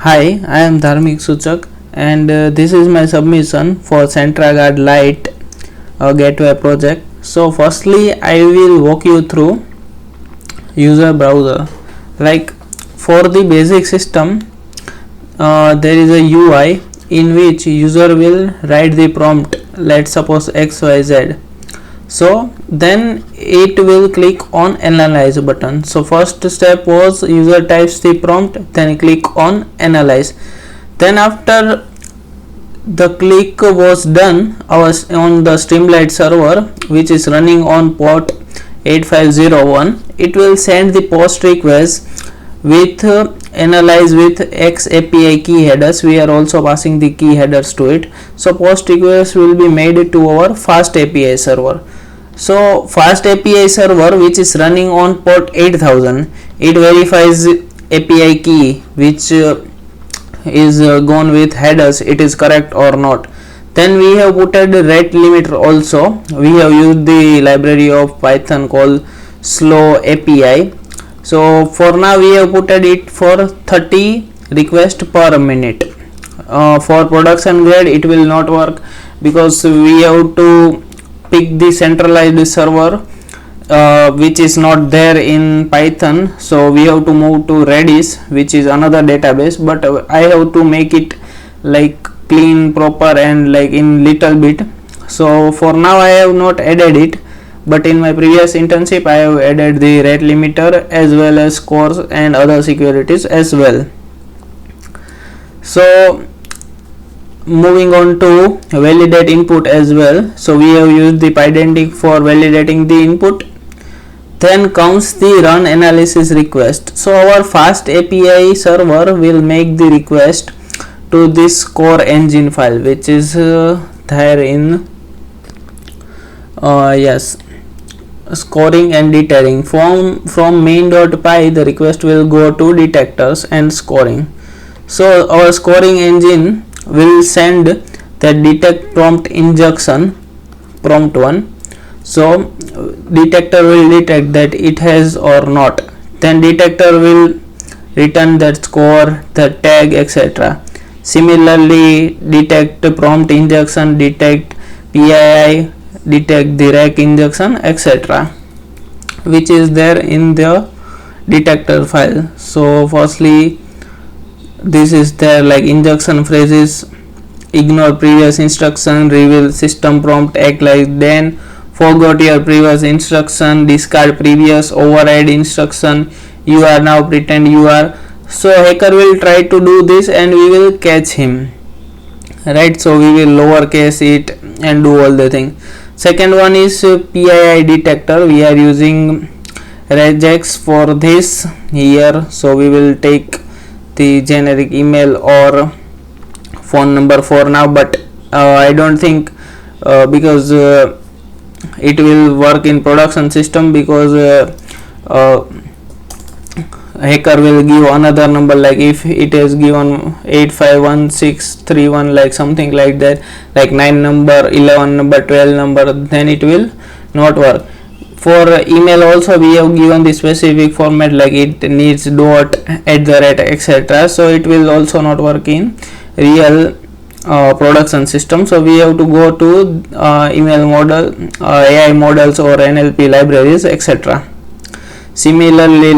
Hi, I am Dharmik Suchak and this is my submission for SentraGuard Lite gateway project. So firstly I will walk you through user browser. Like for the basic system there is a UI in which user will write the prompt, let's suppose XYZ. So then it will click on analyze button. So first step was user types the prompt, then click on analyze. Then after the click was done, on the Streamlite server which is running on port 8501, it will send the post request with analyze with X API key headers. We are also passing the key headers to it. So post request will be made to our fast API server. So fast API server which is running on port 8000, it verifies API key which is gone with headers, it is correct or not. Then we have put a rate limiter also. We have used the library of Python called slow API. So for now we have put it for 30 requests per minute. For production grade it will not work because we have to pick the centralized server which is not there in Python. So we have to move to Redis, which is another database, but I have to make it like clean, proper and like in little bit. So for now I have not added it, but in my previous internship I have added the rate limiter as well as scores and other securities as well. So moving on to validate input as well. So we have used the pydantic for validating the input. Then comes the run analysis request. So our fast API server will make the request to this core engine file which is there in scoring and detailing. From main.py the request will go to detectors and scoring. So our scoring engine will send the detect prompt injection, prompt 1. So detector will detect that it has or not. Then detector will return that score, the tag, etc. Similarly, detect prompt injection, detect PII, detect the rack injection, etc., which is there in the detector file. So firstly this is there, like injection phrases: ignore previous instruction, reveal system prompt, act like then, forgot your previous instruction, discard previous, override instruction, you are now, pretend you are. So hacker will try to do this and we will catch him, right? So we will lowercase it and do all the thing. Second one is PII detector. We are using regex for this here. So we will take the generic email or phone number for now, but I don't think because it will work in production system, because hacker will give another number, like if it is given 851631, like something like that, like 9 number, 11 number, 12 number, then it will not work. For email also we have given the specific format, like it needs dot, @ etc. So it will also not work in real production system. So we have to go to email model, AI models or NLP libraries, etc. Similarly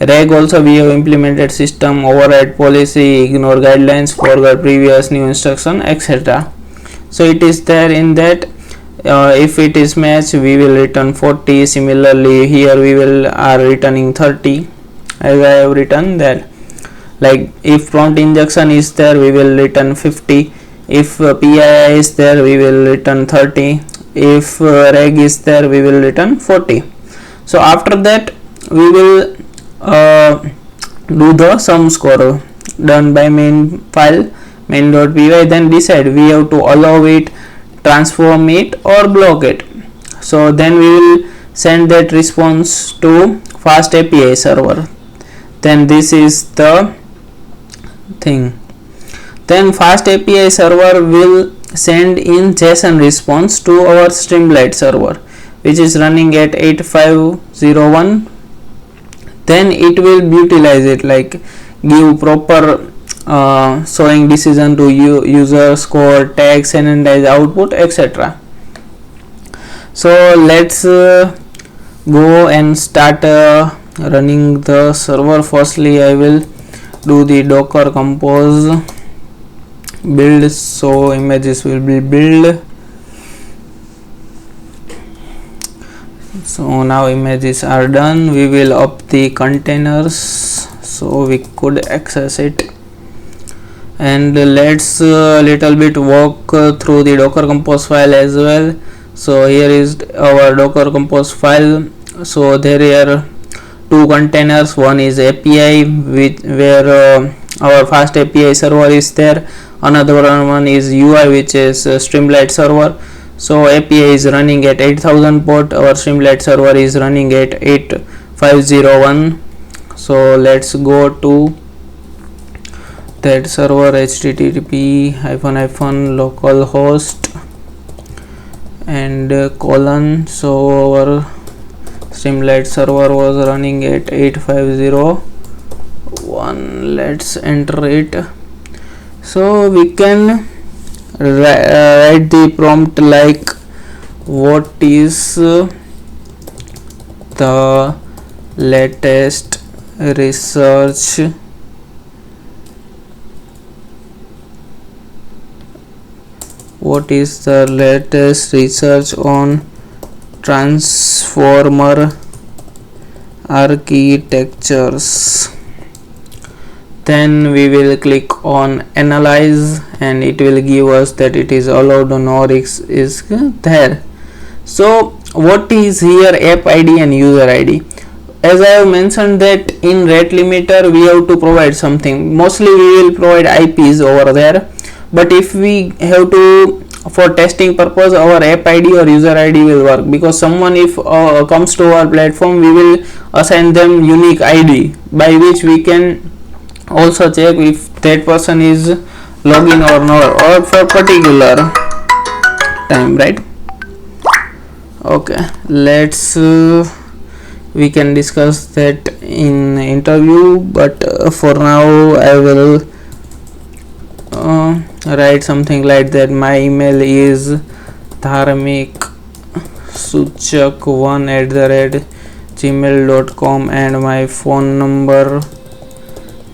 reg also we have implemented system override policy, ignore guidelines, forgot previous, new instruction, etc. So it is there in that. If it is match we will return 40. Similarly here we will are returning 30 as I have written that. Like if prompt injection is there we will return 50, if PII is there we will return 30, if reg is there we will return 40. So after that we will do the sum score done by main file main.py. Then decide we have to allow it, transform it or block it. So then we will send that response to fast API server. Then this is the thing. Then fast API server will send in JSON response to our Streamlite server which is running at 8501. Then it will utilize it, like give proper showing decision to user, score, tag, sanitize output, etc. So let's go and start running the server. Firstly, I will do the docker compose build, so images will be built. So now images are done. We will up the containers so we could access it, and let's little bit walk through the docker compose file as well. So here is our docker compose file. So there are two containers. One is API where our fast API server is there. Another one is UI, which is Streamlit server. So API is running at 8000 port. Our Streamlit server is running at 8501. So let's go to that server, http localhost and colon. So our Streamlit server was running at 8501. Let's enter it. So we can write the prompt like, what is the latest research on transformer architectures. Then we will click on analyze, and it will give us that it is allowed nor is there. So what is here app ID and user ID? As I have mentioned that in rate limiter we have to provide something. Mostly we will provide IPs over there, but if we have to, for testing purpose, our app ID or user ID will work, because someone if comes to our platform, we will assign them unique ID by which we can also check if that person is login or not, or for particular time, right? Okay, let's we can discuss that in interview, but for now I will write something like that. My email is Dharmik Suchak 1@gmail.com, and my phone number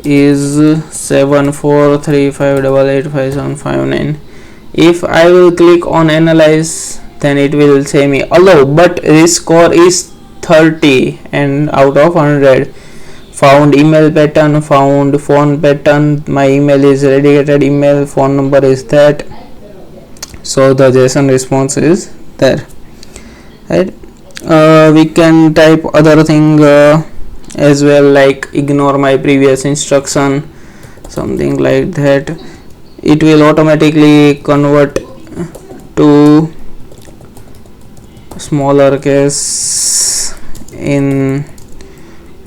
is 7435885759. If I will click on analyze, then it will say me allow, but this score is 30 and out of 100. Found email pattern, found phone pattern. My email is dedicated email, phone number is that. So the JSON response is there, right? We can type other thing as well, like ignore my previous instruction, something like that. It will automatically convert to smaller case in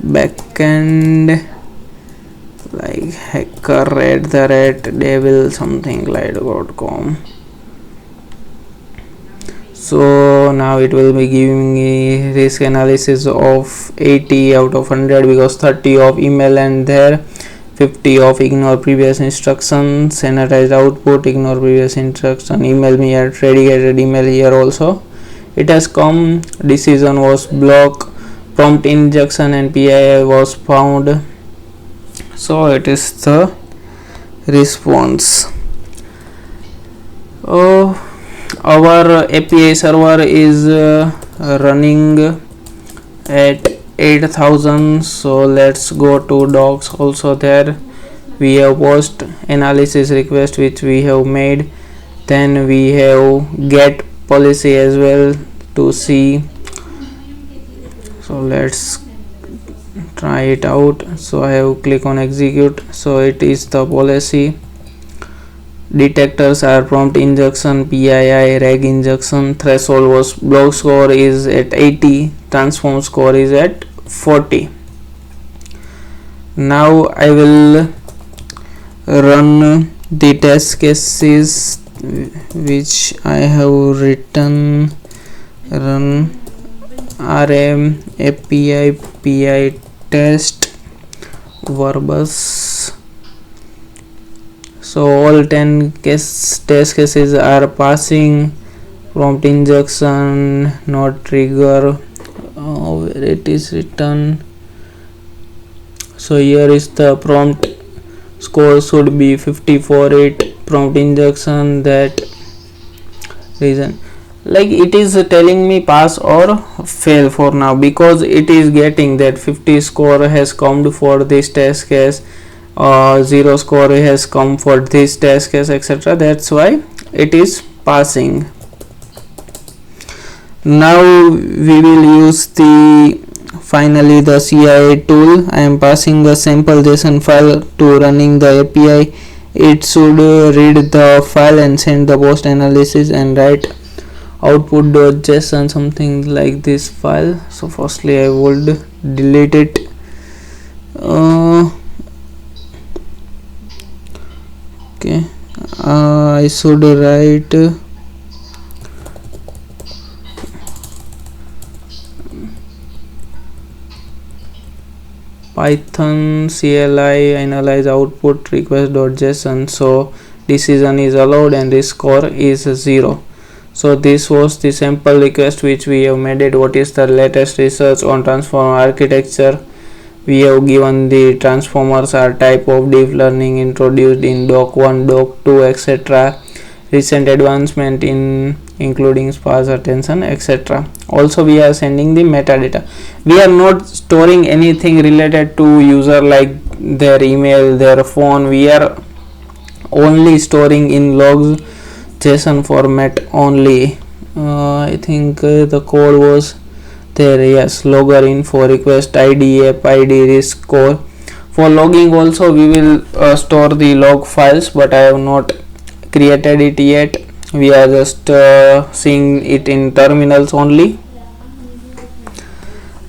backend, like hacker@devil something like .com. So now it will be giving me risk analysis of 80 out of 100, because 30 of email and there, 50 of ignore previous instructions, sanitized output, ignore previous instruction, email me at dedicated email. Here also it has come, decision was block, prompt injection and PII was found. So it is the response. Our API server is running at 8000. So let's go to docs. Also there we have post analysis request which we have made. Then we have get policy as well to see. So let's try it out. So I have click on execute. So it is the policy. Detectors are prompt injection, PII, reg injection. Threshold was block score is at 80, transform score is at 40. Now I will run the test cases which I have written. Run rm API PI test verbose So all 10 test cases are passing. Prompt injection, not trigger, where it is written. So here is the prompt score should be 50 for it. Prompt injection, that reason, like it is telling me pass or fail for now, because it is getting that 50 score has come for this test case, 0 score has come for this test case, etc. That's why it is passing. Now we will use finally the CIA tool. I am passing the sample JSON file to running the API. It should read the file and send the post analysis and write output.json, something like this file. So firstly I would delete it. Okay, I should write Python CLI analyze output request.json. So decision is allowed and the score is 0. So this was the sample request which we have made it. What is the latest research on transformer architecture? We have given the transformers are type of deep learning introduced in doc 1, doc 2, etc. Recent advancement in including sparse attention, etc. Also we are sending the metadata. We are not storing anything related to user like their email, their phone. We are only storing in logs JSON format only. I think the code was there. Yes, logger info, request ID, app ID, risk score. For logging also we will store the log files, but I have not created it yet. We are just seeing it in terminals only,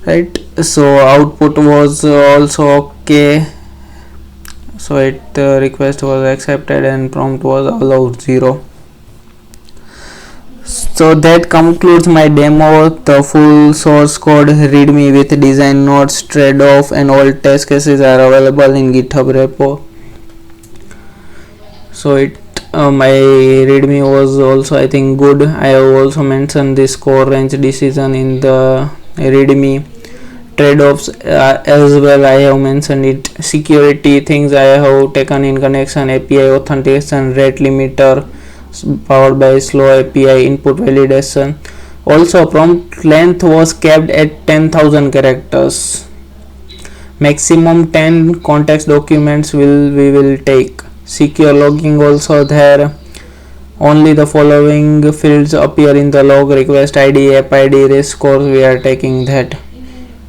right? So output was also okay. So it request was accepted and prompt was allowed 0. So that concludes my demo. The full source code readme with design notes, trade-off and all test cases are available in GitHub repo. So it my readme was also I think good. I have also mentioned the score range decision in the readme. Trade-offs as well I have mentioned it. Security things I have taken in connection, API authentication, rate limiter powered by slow API input validation. Also prompt length was kept at 10,000 characters. Maximum 10 context documents we will take. Secure logging also there. Only the following fields appear in the log: request ID, app ID, risk score. We are taking that.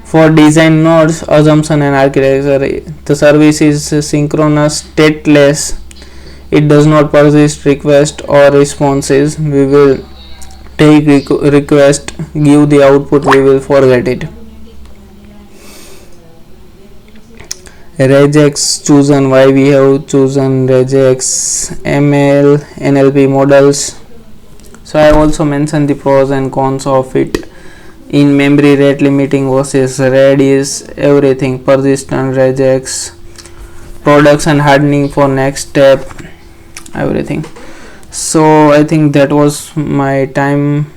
For design nodes, assumption and architecture, the service is synchronous, stateless. It does not persist request or responses. We will take request, give the output, we will forget it. Regex chosen. Why we have chosen regex? ML NLP models. So I also mentioned the pros and cons of it. In memory, rate limiting versus Redis, everything, persistent, regex, production hardening for next step, everything. So I think that was my time.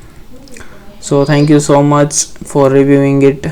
So thank you so much for reviewing it.